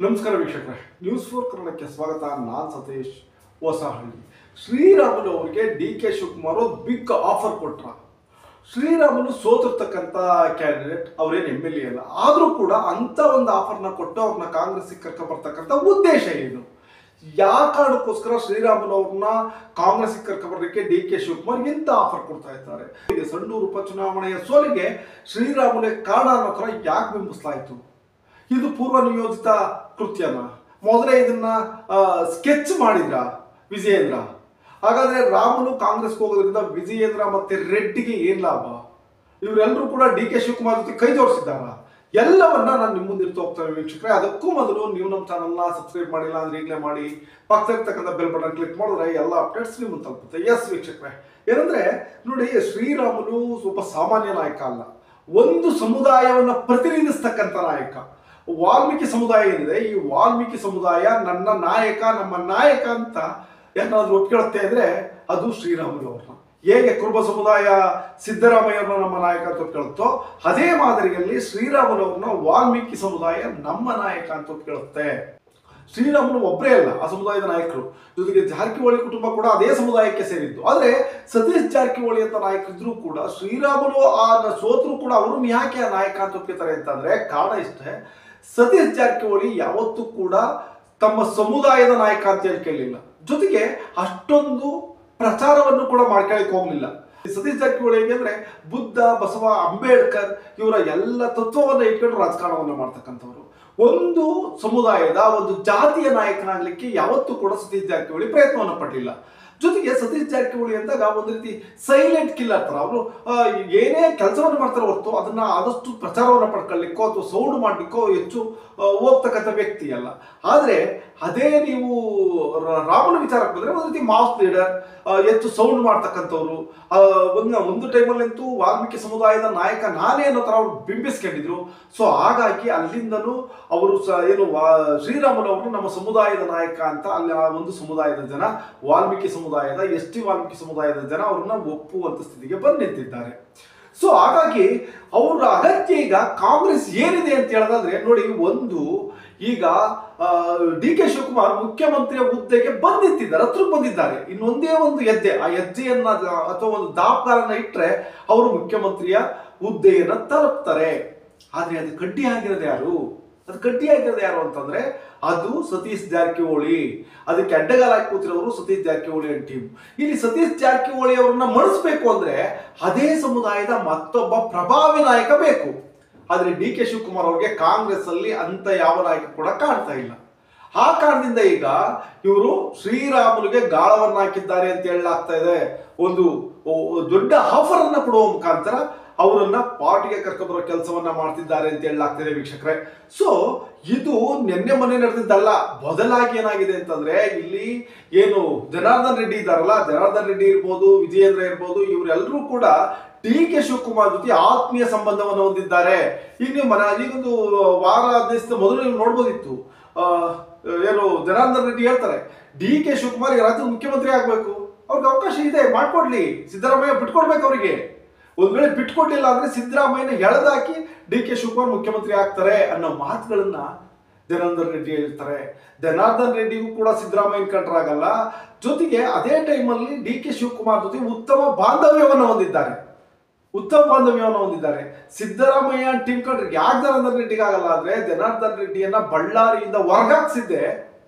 ನಮಸ್ಕಾರ ವೀಕ್ಷಕರೇ, ನ್ಯೂಸ್4 ಕನ್ನಡಕ್ಕೆ ಸ್ವಾಗತ. ನಾನು ಸತೀಶ್ ಹೊಸಹಳ್ಳಿ. ಶ್ರೀರಾಮುಲು ಅವರಿಗೆ D K Shivakumar big offer ಕೊಟ್ರ. ಶ್ರೀರಾಮುಲು ಸೋತಿರ್ತಕ್ಕಂಥ ಕ್ಯಾಂಡಿಡೇಟ್, ಅವರೇನು MLA ಅಲ್ಲ, ಆದರೂ ಕೂಡ ಅಂತ ಒಂದು ಆಫರ್ನ ಕೊಟ್ಟು ಅವ್ರನ್ನ ಕಾಂಗ್ರೆಸ್ಗೆ ಕರ್ಕೊಂಡ್ಬರ್ತಕ್ಕಂಥ ಉದ್ದೇಶ ಏನು? ಯಾವ ಕಾರಣಕ್ಕೋಸ್ಕರ ಶ್ರೀರಾಮುಲು ಅವ್ರನ್ನ ಕಾಂಗ್ರೆಸ್ಗೆ ಕರ್ಕೊಂಡ್ಬರ್ಲಿಕ್ಕೆ ಡಿ ಕೆ ಶಿವಕುಮಾರ್ ಇಂಥ ಆಫರ್ ಕೊಡ್ತಾ ಇದ್ದಾರೆ? ಸಂಡೂರು ಉಪಚುನಾವಣೆಯ ಸೋಲಿಗೆ ಶ್ರೀರಾಮುಲೇ ಕಾರಣ ಅನ್ನೋ ಥರ ಯಾಕೆ ಬಿಂಬಿಸಲಾಯಿತು? ಇದು ಪೂರ್ವ ನಿಯೋಜಿತ ಕೃತ್ಯನ? ಮೊದಲೇ ಇದನ್ನ ಸ್ಕೆಚ್ ಮಾಡಿದ್ರ ವಿಜಯೇಂದ್ರ? ಹಾಗಾದ್ರೆ ರಾಮುಲು ಕಾಂಗ್ರೆಸ್ಗೆ ಹೋಗೋದ್ರಿಂದ ವಿಜಯೇಂದ್ರ ಮತ್ತೆ ರೆಡ್ಡಿಗೆ ಏನ್ ಲಾಭ? ಇವರೆಲ್ಲರೂ ಕೂಡ ಡಿ ಕೆ ಶಿವಕುಮಾರ್ ಜೊತೆ ಕೈ ಜೋಡಿಸಿದ್ದಾರ? ಎಲ್ಲವನ್ನ ನಾನು ನಿಮ್ಮ ಮುಂದೆ ಹೋಗ್ತೇನೆ ವೀಕ್ಷಕರೇ. ಅದಕ್ಕೂ ಮೊದಲು ನೀವು ನಮ್ಮ ಚಾನಲ್ನ ಸಬ್ಸ್ಕ್ರೈಬ್ ಮಾಡಿಲ್ಲ ಅಂದ್ರೆ ಈಗಲೇ ಮಾಡಿ, ಪಕ್ಕದಲ್ಲಿರ್ತಕ್ಕಂಥ ಬೆಲ್ ಬಟನ್ ಕ್ಲಿಕ್ ಮಾಡಿದ್ರೆ ಎಲ್ಲ ಅಪ್ಡೇಟ್ಸ್ ನಿಮ್ಮ ಮುಂದೆ ತಲುಪುತ್ತೆ. ಎಸ್ ವೀಕ್ಷಕರೇ, ಏನಂದ್ರೆ ನೋಡಿ, ಶ್ರೀರಾಮುಲು ಸ್ವಲ್ಪ ಸಾಮಾನ್ಯ ನಾಯಕ ಅಲ್ಲ, ಒಂದು ಸಮುದಾಯವನ್ನ ಪ್ರತಿನಿಧಿಸ್ತಕ್ಕಂಥ ನಾಯಕ. ವಾಲ್ಮೀಕಿ ಸಮುದಾಯ ಏನಿದೆ, ಈ ವಾಲ್ಮೀಕಿ ಸಮುದಾಯ ನನ್ನ ನಾಯಕ, ನಮ್ಮ ನಾಯಕ ಅಂತ ಏನಾದ್ರು ಒಪ್ಕೊಳ್ಳುತ್ತೆ ಅಂದ್ರೆ ಅದು ಶ್ರೀರಾಮುಲು ಅವ್ರನ್ನ. ಹೇಗೆ ಕುರುಬ ಸಮುದಾಯ ಸಿದ್ದರಾಮಯ್ಯವ್ರನ್ನ ನಮ್ಮ ನಾಯಕ ಅಂತ ಒಪ್ಕೊಳ್ಳುತ್ತೋ, ಅದೇ ಮಾದರಿಯಲ್ಲಿ ಶ್ರೀರಾಮುಲು ಅವ್ರನ್ನ ವಾಲ್ಮೀಕಿ ಸಮುದಾಯ ನಮ್ಮ ನಾಯಕ ಅಂತ ಒಪ್ಕೊಳ್ಳುತ್ತೆ. ಶ್ರೀರಾಮುಲು ಒಬ್ಬರೇ ಅಲ್ಲ ಆ ಸಮುದಾಯದ ನಾಯಕರು, ಜೊತೆಗೆ ಜಾರಕಿಹೊಳಿ ಕುಟುಂಬ ಕೂಡ ಅದೇ ಸಮುದಾಯಕ್ಕೆ ಸೇರಿದ್ದು. ಆದ್ರೆ ಸತೀಶ್ ಜಾರಕಿಹೊಳಿ ಅಂತ ನಾಯಕರಿದ್ರು ಕೂಡ ಶ್ರೀರಾಮುಲು ಆ ಸೋತರು ಕೂಡ ಅವರು ಯಾಕೆ ಆ ನಾಯಕ ಅಂತ ಒಪ್ಕೊತಾರೆ ಅಂತಂದ್ರೆ ಕಾರಣ ಇಷ್ಟೇ. ಸತೀಶ್ ಜಾರಕಿಹೊಳಿ ಯಾವತ್ತೂ ಕೂಡ ತಮ್ಮ ಸಮುದಾಯದ ನಾಯಕ ಅಂತ ಹೇಳ್ಕೊಳ್ಳಿಲ್ಲ, ಜೊತೆಗೆ ಅಷ್ಟೊಂದು ಪ್ರಚಾರವನ್ನು ಕೂಡ ಮಾಡ್ಕೊಳ್ಳಿಕ್ಕೆ ಹೋಗ್ಲಿಲ್ಲ. ಸತೀಶ್ ಜಾರಕಿಹೊಳಿ ಅಂದ್ರೆ ಬುದ್ಧ, ಬಸವ, ಅಂಬೇಡ್ಕರ್ ಇವರ ಎಲ್ಲ ತತ್ವವನ್ನು ಇಟ್ಕೊಂಡು ರಾಜಕಾರಣವನ್ನು ಮಾಡ್ತಕ್ಕಂಥವ್ರು. ಒಂದು ಸಮುದಾಯದ ಒಂದು ಜಾತಿಯ ನಾಯಕನಾಗ್ಲಿಕ್ಕೆ ಯಾವತ್ತೂ ಕೂಡ ಸತೀಶ್ ಜಾರಕಿಹೊಳಿ ಪ್ರಯತ್ನವನ್ನು ಪಟ್ಟಿಲ್ಲ. ಜೊತೆಗೆ ಸತೀಶ್ ಜಾರಕಿಹೊಳಿ ಅಂದಾಗ ಒಂದು ರೀತಿ ಸೈಲೆಂಟ್ ಕಿಲ್ಲರ್ ತರ, ಅವರು ಏನೇ ಕೆಲಸವನ್ನು ಮಾಡ್ತಾರೆ ಹೊರತು ಅದನ್ನ ಆದಷ್ಟು ಪ್ರಚಾರವನ್ನು ಪಡ್ಕೊಳ್ಳಿಕ್ಕೋ ಅಥವಾ ಸೌಂಡ್ ಮಾಡ್ಲಿಕ್ಕೋ ಹೆಚ್ಚು ಹೋಗ್ತಕ್ಕಂಥ ವ್ಯಕ್ತಿ ಅಲ್ಲ. ಆದ್ರೆ ಅದೇ ನೀವು ರಾಮುಲು ವಿಚಾರಕ್ಕೆ ಬಂದ್ರೆ ಒಂದು ರೀತಿ ಮಾಸ್ ಲೀಡರ್, ಹೆಚ್ಚು ಸೌಂಡ್ ಮಾಡ್ತಕ್ಕಂಥವ್ರು. ಒಂದು ಟೈಮಲ್ಲಂತೂ ವಾಲ್ಮೀಕಿ ಸಮುದಾಯದ ನಾಯಕ ನಾನೇ ಅನ್ನೋ ತರ ಅವ್ರು ಬಿಂಬಿಸ್ಕೊಂಡಿದ್ರು. ಸೊ ಹಾಗಾಗಿ ಅಲ್ಲಿಂದಲೂ ಅವರು ಏನು ಶ್ರೀರಾಮುಲು ಅವರು ನಮ್ಮ ಸಮುದಾಯದ ನಾಯಕ ಅಂತ ಅಲ್ಲಿ ಆ ಒಂದು ಸಮುದಾಯದ ಜನ, ವಾಲ್ಮೀಕಿ ಸಮುದಾಯದ ST ವಾಲ್ಮೀಕಿ ಸಮುದಾಯದ ಜನ ಅವ್ರನ್ನ ಒಪ್ಪುವಂತ ಸ್ಥಿತಿಗೆ ಬಂದು ನಿಂತಿದ್ದಾರೆ. ಸೊ ಹಾಗಾಗಿ ಅವರ ಅಗತ್ಯ ಈಗ ಕಾಂಗ್ರೆಸ್ ಏನಿದೆ ಅಂತ ಹೇಳೋದಾದ್ರೆ ನೋಡಿ, ಒಂದು ಈಗ ಡಿ ಕೆ ಶಿವಕುಮಾರ್ ಮುಖ್ಯಮಂತ್ರಿಯ ಹುದ್ದೆಗೆ ಬಂದು ನಿಂತಿದ್ದಾರೆ, ಹತ್ರಕ್ಕೆ ಬಂದಿದ್ದಾರೆ. ಇನ್ನೊಂದೇ ಒಂದು ಹೆಜ್ಜೆ, ಆ ಹೆಜ್ಜೆಯನ್ನ ಅಥವಾ ಒಂದು ದಾಪುಗಾಲನ್ನ ಇಟ್ಟರೆ ಅವರು ಮುಖ್ಯಮಂತ್ರಿಯ ಹುದ್ದೆಯನ್ನ ತಲುಪ್ತಾರೆ. ಆದ್ರೆ ಅದು ಕಡ್ಡಿ ಆಗಿರೋದು ಯಾರು? ಅದು ಕಡ್ಡಿ ಆಗಿರೋದು ಯಾರು ಅಂತಂದ್ರೆ ಅದು ಸತೀಶ್ ಜಾರಕಿಹೊಳಿ. ಅದಕ್ಕೆ ಅಡ್ಡಗಾಲಾಗಿ ಕೂತಿರೋರು ಸತೀಶ್ ಜಾರಕಿಹೊಳಿ ಅಂಡ್ ಟೀಮ್. ಇಲ್ಲಿ ಸತೀಶ್ ಜಾರಕಿಹೊಳಿ ಅವರನ್ನ ಮಣಿಸ್ಬೇಕು ಅಂದ್ರೆ ಅದೇ ಸಮುದಾಯದ ಮತ್ತೊಬ್ಬ ಪ್ರಭಾವಿ ನಾಯಕ ಬೇಕು. ಆದ್ರೆ ಡಿ ಕೆ ಶಿವಕುಮಾರ್ ಅವ್ರಿಗೆ ಕಾಂಗ್ರೆಸ್ ಅಲ್ಲಿ ಅಂತ ಯಾವ ನಾಯಕ ಕೂಡ ಕಾಣ್ತಾ ಇಲ್ಲ. ಆ ಕಾರಣದಿಂದ ಈಗ ಇವರು ಶ್ರೀರಾಮುಲುಗೆ ಗಾಳವನ್ನ ಹಾಕಿದ್ದಾರೆ ಅಂತ ಹೇಳಲಾಗ್ತಾ ಇದೆ. ಒಂದು ದೊಡ್ಡ ಆಫರ್ ಅನ್ನ ಕೊಡುವ ಮುಖಾಂತರ ಅವರನ್ನ ಪಾರ್ಟಿಗೆ ಕರ್ಕೊಂಡ್ಬರೋ ಕೆಲಸವನ್ನ ಮಾಡ್ತಿದ್ದಾರೆ ಅಂತ ಹೇಳಲಾಗ್ತಿದೆ ವೀಕ್ಷಕರೇ. ಸೊ ಇದು ನಿನ್ನೆ ಮೊನ್ನೆ ನಡೆದಿದ್ದಲ್ಲ, ಬದಲಾಗಿ ಏನಾಗಿದೆ ಅಂತಂದ್ರೆ ಇಲ್ಲಿ ಏನು ಜನಾರ್ದನ್ ರೆಡ್ಡಿ ಇದ್ದಾರಲ್ಲ, ಜನಾರ್ದನ್ ರೆಡ್ಡಿ ಇರ್ಬೋದು, ವಿಜಯೇಂದ್ರ ಇರ್ಬೋದು, ಇವರೆಲ್ಲರೂ ಕೂಡ ಡಿ ಕೆ ಶಿವಕುಮಾರ್ ಜೊತೆ ಆತ್ಮೀಯ ಸಂಬಂಧವನ್ನು ಹೊಂದಿದ್ದಾರೆ. ಈಗ ನೀವು ಈಗೊಂದು ವಾರ 15 ದಿವಸದ ಮೊದಲು ನೀವು ನೋಡ್ಬೋದಿತ್ತು, ಏನು ಜನಾರ್ದನ್ ರೆಡ್ಡಿ ಹೇಳ್ತಾರೆ ಡಿ ಕೆ ಶಿವಕುಮಾರ್ ರಾಜ್ಯದ ಮುಖ್ಯಮಂತ್ರಿ ಆಗ್ಬೇಕು, ಅವ್ರಿಗೆ ಅವಕಾಶ ಇದೆ, ಮಾಡ್ಕೊಡ್ಲಿ, ಸಿದ್ದರಾಮಯ್ಯ ಬಿಟ್ಕೊಡ್ಬೇಕು ಅವರಿಗೆ. ಒಂದ್ ವೇಳೆ ಬಿಟ್ಕೊಟ್ಟಿಲ್ಲ ಅಂದ್ರೆ ಸಿದ್ದರಾಮಯ್ಯನ ಎಳೆದಾಕಿ ಡಿ ಕೆ ಶಿವಕುಮಾರ್ ಮುಖ್ಯಮಂತ್ರಿ ಆಗ್ತಾರೆ ಅನ್ನೋ ಮಾತುಗಳನ್ನ ಜನಾರ್ದನ್ ರೆಡ್ಡಿ ಹೇಳ್ತಾರೆ. ಜನಾರ್ದನ್ ರೆಡ್ಡಿಗೂ ಕೂಡ ಸಿದ್ದರಾಮಯ್ಯನ ಕಂಡ್ರಾಗಲ್ಲ. ಜೊತೆಗೆ ಅದೇ ಟೈಮಲ್ಲಿ ಡಿ ಕೆ ಶಿವಕುಮಾರ್ ಜೊತೆ ಉತ್ತಮ ಬಾಂಧವ್ಯವನ್ನು ಹೊಂದಿದ್ದಾರೆ. ಸಿದ್ದರಾಮಯ್ಯ ಟೀಮ್ ಕಂಡ್ರೆ ಯಾಕೆ ಜನಾರ್ದನ್ ರೆಡ್ಡಿಗೆ ಆಗಲ್ಲ ಅಂದ್ರೆ ಜನಾರ್ದನ್ ರೆಡ್ಡಿಯನ್ನ ಬಳ್ಳಾರಿಯಿಂದ ಹೊರಗಾಕ್ಸಿದ್ದೆ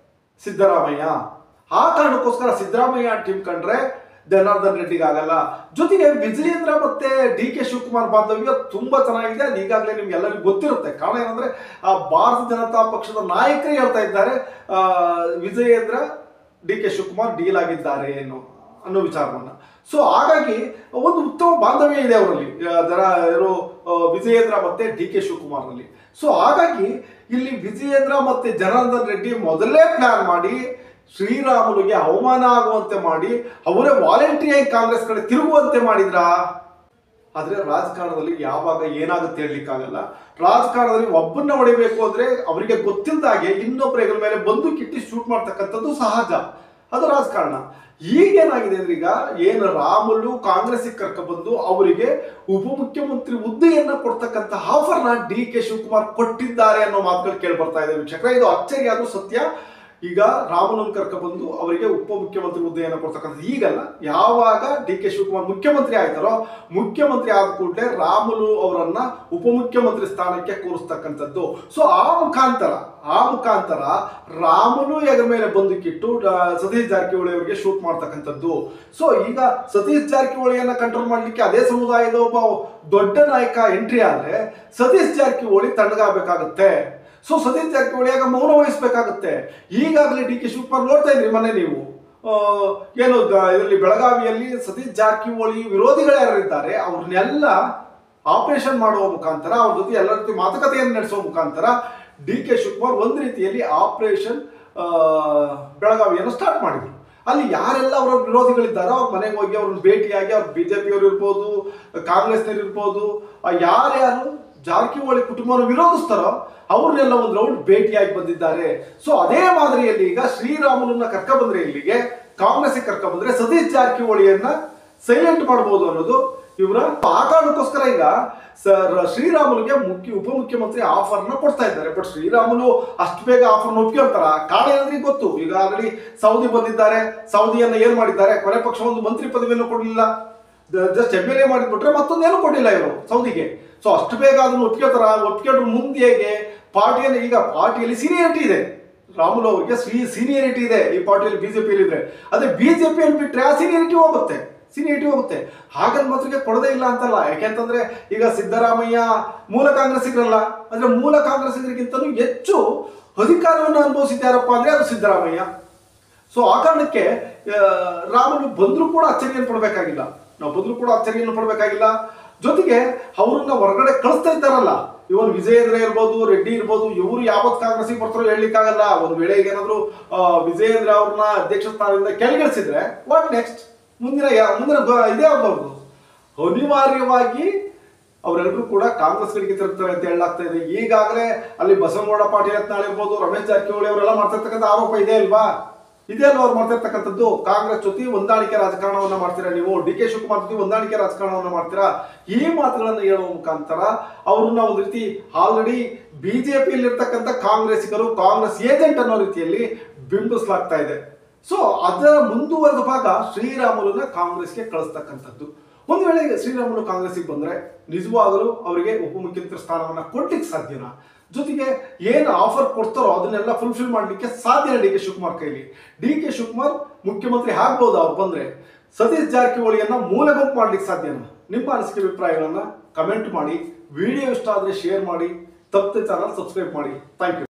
ಸಿದ್ದರಾಮಯ್ಯ. ಆ ಕಾರಣಕ್ಕೋಸ್ಕರ ಸಿದ್ದರಾಮಯ್ಯ ಟೀಮ್ ಕಂಡ್ರೆ ಜನಾರ್ದನ್ ರೆಡ್ಡಿಗೆ ಆಗಲ್ಲ. ಜೊತೆಗೆ ವಿಜಯೇಂದ್ರ ಮತ್ತೆ ಡಿ ಕೆ ಶಿವಕುಮಾರ್ ಬಾಂಧವ್ಯ ತುಂಬಾ ಚೆನ್ನಾಗಿದೆ. ಅದು ಈಗಾಗಲೇ ನಿಮ್ಗೆ ಎಲ್ಲರಿಗೂ ಗೊತ್ತಿರುತ್ತೆ. ಕಾರಣ ಏನಂದ್ರೆ ಆ ಭಾರತೀಯ ಜನತಾ ಪಕ್ಷದ ನಾಯಕರೇ ಹೇಳ್ತಾ ಇದ್ದಾರೆ Vijayendra D K Shivakumar deal ಆಗಿದ್ದಾರೆ ಅನ್ನೋ ವಿಚಾರವನ್ನ. ಸೊ ಹಾಗಾಗಿ ಒಂದು ಉತ್ತಮ ಬಾಂಧವ್ಯ ಇದೆ ಅವರಲ್ಲಿ, ವಿಜಯೇಂದ್ರ ಮತ್ತೆ ಡಿ ಕೆ ಶಿವಕುಮಾರ್ ನಲ್ಲಿ. ಸೊ ಹಾಗಾಗಿ ಇಲ್ಲಿ ವಿಜಯೇಂದ್ರ ಮತ್ತೆ ಜನಾರ್ದನ್ ರೆಡ್ಡಿ ಮೊದಲೇ ಪ್ಲಾನ್ ಮಾಡಿ ಶ್ರೀರಾಮುಲುಗೆ ಅವಮಾನ ಆಗುವಂತೆ ಮಾಡಿ ಅವರೇ ವಾಲಂಟಿಯರ್ ಕಾಂಗ್ರೆಸ್ ಕಡೆ ತಿರುಗುವಂತೆ ಮಾಡಿದ್ರ. ಆದ್ರೆ ರಾಜಕಾರಣದಲ್ಲಿ ಯಾವಾಗ ಏನಾಗುತ್ತೆ ಹೇಳಲಿಕ್ಕಾಗಲ್ಲ. ರಾಜಕಾರಣದಲ್ಲಿ ಒಬ್ಬನ್ನ ಹೊಡಿಬೇಕು ಅಂದ್ರೆ ಅವರಿಗೆ ಗೊತ್ತಿಲ್ಲದ ಹಾಗೆ ಇನ್ನೊಬ್ಬರ ಹೆಗಲ ಮೇಲೆ ಬಂದೂಕಿಟ್ಟು ಶೂಟ್ ಮಾಡ್ತಕ್ಕಂಥದ್ದು ಸಹಜ. ಅದು ರಾಜಕಾರಣ. ಈಗೇನಾಗಿದೆ ಅಂದ್ರೆ ಈಗ ಏನು ರಾಮುಲು ಕಾಂಗ್ರೆಸ್ಗೆ ಕರ್ಕೊಬಂದು ಅವರಿಗೆ ಉಪಮುಖ್ಯಮಂತ್ರಿ ಹುದ್ದೆಯನ್ನ ಕೊಡ್ತಕ್ಕಂಥ ಆಫರ್ನ ಡಿ ಕೆ ಶಿವಕುಮಾರ್ ಕೊಟ್ಟಿದ್ದಾರೆ ಅನ್ನೋ ಮಾತುಗಳು ಕೇಳಿ ಬರ್ತಾ ಇದೆ ವೀಕ್ಷಕರೇ. ಇದು ಅಚ್ಚರಿ ಅದು ಸತ್ಯ. ಈಗ ರಾಮುಲನ್ನು ಕರ್ಕೊಬಂದು ಅವರಿಗೆ ಉಪಮುಖ್ಯಮಂತ್ರಿ ಹುದ್ದೆಯನ್ನು ಕೊಡ್ತಕ್ಕಂಥದ್ದು ಈಗಲ್ಲ, ಯಾವಾಗ ಡಿ ಕೆ ಶಿವಕುಮಾರ್ ಮುಖ್ಯಮಂತ್ರಿ ಆಯ್ತಾರೋ ಮುಖ್ಯಮಂತ್ರಿ ಆದ ಕೂಡಲೇ ರಾಮುಲು ಅವರನ್ನ ಉಪಮುಖ್ಯಮಂತ್ರಿ ಸ್ಥಾನಕ್ಕೆ ಕೂರಿಸ್ತಕ್ಕಂಥದ್ದು. ಸೊ ಆ ಮುಖಾಂತರ ರಾಮುಲು ಎಗರ ಮೇಲೆ ಬಂದುಕಿಟ್ಟು ಸತೀಶ್ ಜಾರಕಿಹೊಳಿ ಅವರಿಗೆ ಶೂಟ್ ಮಾಡ್ತಕ್ಕಂಥದ್ದು. ಸೊ ಈಗ ಸತೀಶ್ ಜಾರಕಿಹೊಳಿಯನ್ನ ಕಂಟ್ರೋಲ್ ಮಾಡ್ಲಿಕ್ಕೆ ಅದೇ ಸಮುದಾಯದ ಒಬ್ಬ ದೊಡ್ಡ ನಾಯಕ ಎಂಟ್ರಿ ಆದ್ರೆ ಸತೀಶ್ ಜಾರಕಿಹೊಳಿ ತಣ್ಣಗಾಗಬೇಕಾಗುತ್ತೆ. ಸೊ ಸತೀಶ್ ಜಾರಕಿಹೊಳಿ ಆಗ ಮೌನ ವಹಿಸಬೇಕಾಗುತ್ತೆ. ಈಗಾಗಲೇ ಡಿ ಕೆ ಶಿವಕುಮಾರ್ ನೋಡ್ತಾ ಇದ್ರಿ ಮೊನ್ನೆ ನೀವು ಏನು ಇದರಲ್ಲಿ ಬೆಳಗಾವಿಯಲ್ಲಿ ಸತೀಶ್ ಜಾರಕಿಹೊಳಿ ವಿರೋಧಿಗಳು ಯಾರಿದ್ದಾರೆ ಅವ್ರನ್ನೆಲ್ಲ ಆಪರೇಷನ್ ಮಾಡುವ ಮುಖಾಂತರ ಅವ್ರ ಜೊತೆ ಎಲ್ಲ ರೀತಿ ಮಾತುಕತೆಯನ್ನು ನಡೆಸುವ ಮುಖಾಂತರ ಡಿ ಕೆ ಶಿವಕುಮಾರ್ ಒಂದು ರೀತಿಯಲ್ಲಿ ಆಪರೇಷನ್ ಬೆಳಗಾವಿಯನ್ನು ಸ್ಟಾರ್ಟ್ ಮಾಡಿದ್ರು. ಅಲ್ಲಿ ಯಾರೆಲ್ಲ ಅವರ ವಿರೋಧಿಗಳಿದ್ದಾರೋ ಅವ್ರ ಮನೆಗೆ ಹೋಗಿ ಅವ್ರನ್ನ ಭೇಟಿಯಾಗಿ ಅವ್ರು ಬಿಜೆಪಿಯವರು ಇರ್ಬೋದು, ಕಾಂಗ್ರೆಸ್ನವ್ರು ಇರ್ಬೋದು, ಯಾರ್ಯಾರು ಜಾರಕಿಹೊಳಿ ಕುಟುಂಬವನ್ನು ವಿರೋಧಿಸ್ತಾರೋ ಅವ್ರನ್ನೆಲ್ಲ ಒಂದು ರೌಂಡ್ ಭೇಟಿಯಾಗಿ ಬಂದಿದ್ದಾರೆ. ಸೊ ಅದೇ ಮಾದರಿಯಲ್ಲಿ ಈಗ ಶ್ರೀರಾಮುಲನ್ನ ಕರ್ಕೊಂಡ್ಬಂದ್ರೆ ಇಲ್ಲಿಗೆ ಕಾಂಗ್ರೆಸ್ಗೆ ಕರ್ಕೊಂಡ್ಬಂದ್ರೆ ಸತೀಶ್ ಜಾರಕಿಹೊಳಿಯನ್ನ ಸೈಲೆಂಟ್ ಮಾಡಬಹುದು ಅನ್ನೋದು ಇವರ. ಆ ಕಾರಣಕ್ಕೋಸ್ಕರ ಈಗ ಶ್ರೀರಾಮುಲುಗೆ ಉಪಮುಖ್ಯಮಂತ್ರಿ ಆಫರ್ನ ಕೊಡ್ತಾ ಇದ್ದಾರೆ. ಬಟ್ ಶ್ರೀರಾಮುಲು ಅಷ್ಟು ಬೇಗ ಆಫರ್ನ ಒಪ್ಕೊಳ್ತಾರ? ಕಾರಣ ಏನಂದ್ರೆ ಗೊತ್ತು. ಈಗ ಆಲ್ರೆಡಿ ಸೌದಿ ಬಂದಿದ್ದಾರೆ, ಸೌದಿಯನ್ನ ಏನ್ ಮಾಡಿದ್ದಾರೆ, ಕೊನೆ ಪಕ್ಷ ಒಂದು ಮಂತ್ರಿ ಪದವಿಯನ್ನು ಕೊಡಲಿಲ್ಲ, ಜಸ್ಟ್ MLA ಮಾಡಿಬಿಟ್ರೆ ಮತ್ತೊಂದೇನು ಕೊಟ್ಟಿಲ್ಲ ಇವರು ಸೌದಿಗೆ. ಸೊ ಅಷ್ಟು ಬೇಗ ಅದನ್ನು ಒಪ್ಕೊಂಡ್ರು ಮುಂದೆ ಹೇಗೆ ಪಾರ್ಟಿಯಲ್ಲಿ ಈಗ ಪಾರ್ಟಿಯಲ್ಲಿ ಸೀನಿಯರಿಟಿ ಇದೆ, ರಾಮುಲು ಅವರಿಗೆ ಸೀನಿಯರಿಟಿ ಇದೆ ಈ ಪಾರ್ಟಿಯಲ್ಲಿ, ಬಿಜೆಪಿಯಲ್ಲಿ ಇದ್ರೆ. ಅದೇ ಬಿಜೆಪಿಯಲ್ಲಿ ಬಿಟ್ಟರೆ ಆ ಸೀನಿಯರಿಟಿ ಹೋಗುತ್ತೆ. ಹಾಗನ್ ಮಾತ್ರಕ್ಕೆ ಕೊಡದೇ ಇಲ್ಲ ಅಂತಲ್ಲ. ಯಾಕೆಂತಂದ್ರೆ ಈಗ ಸಿದ್ದರಾಮಯ್ಯ ಮೂಲ ಕಾಂಗ್ರೆಸ್ಸಿಗರಲ್ಲ, ಅಂದ್ರೆ ಮೂಲ ಕಾಂಗ್ರೆಸ್ಸಿಗರಿಗಿಂತಲೂ ಹೆಚ್ಚು ಅಧಿಕಾರವನ್ನು ಅನುಭವಿಸಿದ್ದಾರಪ್ಪ ಅಂದ್ರೆ ಅದು ಸಿದ್ದರಾಮಯ್ಯ. ಸೊ ಆ ಕಾರಣಕ್ಕೆ ರಾಮುಲು ಬಂದ್ರು ಕೂಡ ಅಚ್ಚರಿಯನ್ನು ಪಡಬೇಕಾಗಿಲ್ಲ. ಜೊತೆಗೆ ಅವ್ರನ್ನ ಹೊರಗಡೆ ಕಳಿಸ್ತಾ ಇದ್ದಾರಲ್ಲ, ಇವನ್ ವಿಜಯೇಂದ್ರ ಇರ್ಬೋದು, ರೆಡ್ಡಿ ಇರ್ಬೋದು, ಇವರು ಯಾವತ್ ಕಾಂಗ್ರೆಸ್ಗೆ ಬರ್ತಾರೋ ಹೇಳಲಿಕ್ಕಾಗಲ್ಲ. ಒಂದು ವೇಳೆ ಏನಾದ್ರು ವಿಜಯೇಂದ್ರ ಅವ್ರನ್ನ ಅಧ್ಯಕ್ಷ ಸ್ಥಾನದಿಂದ ಕೆಳಗಿಳಿಸಿದ್ರೆ ವಾಟ್ ನೆಕ್ಸ್ಟ್, ಮುಂದಿನ ಇದೇ ಅವ್ರದ್ದು ಅನಿವಾರ್ಯವಾಗಿ ಅವರೆಲ್ಲರೂ ಕೂಡ ಕಾಂಗ್ರೆಸ್ಗಳಿಗೆ ತಿರುಗ್ತಾರೆ ಅಂತ ಹೇಳಲಾಗ್ತಾ ಇದೆ. ಈಗಾಗಲೇ ಅಲ್ಲಿ ಬಸವನಗೌಡ ಪಾಟೀಲ್ ಯತ್ನಾಳ್ ಇರ್ಬೋದು, ರಮೇಶ್ ಜಾರಕಿಹೊಳಿ ಅವರೆಲ್ಲ ಮಾಡ್ತಿರ್ತಕ್ಕಂಥ ಆರೋಪ ಇದೆ ಅಲ್ವಾ ಅವ್ರು ಮಾಡ್ತಿರ್ತಕ್ಕಂಥದ್ದು. ಕಾಂಗ್ರೆಸ್ ಜೊತೆ ಹೊಂದಾಣಿಕೆ ರಾಜಕಾರಣವನ್ನ ಮಾಡ್ತೀರಾ ನೀವು, ಡಿ ಕೆ ಶಿವಕುಮಾರ್ ಜೊತೆ ಹೊಂದಾಣಿಕೆ ರಾಜಕಾರಣವನ್ನ ಮಾಡ್ತೀರಾ, ಈ ಮಾತುಗಳನ್ನ ಹೇಳುವ ಮುಖಾಂತರ ಅವ್ರನ್ನ ಒಂದು ರೀತಿ ಆಲ್ರೆಡಿ ಬಿಜೆಪಿಯಲ್ಲಿ ಇರ್ತಕ್ಕಂಥ ಕಾಂಗ್ರೆಸ್ಸಿಗರು ಕಾಂಗ್ರೆಸ್ ಏಜೆಂಟ್ ಅನ್ನೋ ರೀತಿಯಲ್ಲಿ ಬಿಂಬಿಸಲಾಗ್ತಾ ಇದೆ. ಸೊ ಅದರ ಮುಂದುವರೆದ ಭಾಗ ಶ್ರೀರಾಮುಲುನ ಕಾಂಗ್ರೆಸ್ಗೆ ಕಳಿಸ್ತಕ್ಕಂಥದ್ದು. ಒಂದು ವೇಳೆ ಶ್ರೀರಾಮುಲು ಕಾಂಗ್ರೆಸ್ಗೆ ಬಂದ್ರೆ ನಿಜವಾಗಲೂ ಅವರಿಗೆ ಉಪಮುಖ್ಯಮಂತ್ರಿ ಸ್ಥಾನವನ್ನ ಕೊಡ್ಲಿಕ್ಕೆ ಸಾಧ್ಯನಾ? ಜೊತೆಗೆ ಏನು ಆಫರ್ ಕೊಡ್ತಾರೋ ಅದನ್ನೆಲ್ಲ ಫುಲ್ಫಿಲ್ ಮಾಡಲಿಕ್ಕೆ ಸಾಧ್ಯ ಡಿ ಕೆ ಶಿವಕುಮಾರ್ ಕೈಲಿ. ಡಿ ಕೆ ಶಿವಕುಮಾರ್ ಮುಖ್ಯಮಂತ್ರಿ ಆಗ್ಬೋದು ಅವ್ರು ಬಂದ್ರೆ. ಸತೀಶ್ ಜಾರಕಿಹೊಳಿಯನ್ನ ಮೂಲೆ ಗುಂಪು ಮಾಡ್ಲಿಕ್ಕೆ ಸಾಧ್ಯನಾ? ನಿಮ್ಮ ಅನಿಸಿಕೆ ಅಭಿಪ್ರಾಯಗಳನ್ನ ಕಮೆಂಟ್ ಮಾಡಿ. ವಿಡಿಯೋ ಇಷ್ಟ ಆದ್ರೆ ಶೇರ್ ಮಾಡಿ, ತಪ್ಪದೆ ಚಾನಲ್ ಸಬ್ಸ್ಕ್ರೈಬ್ ಮಾಡಿ. Thank you.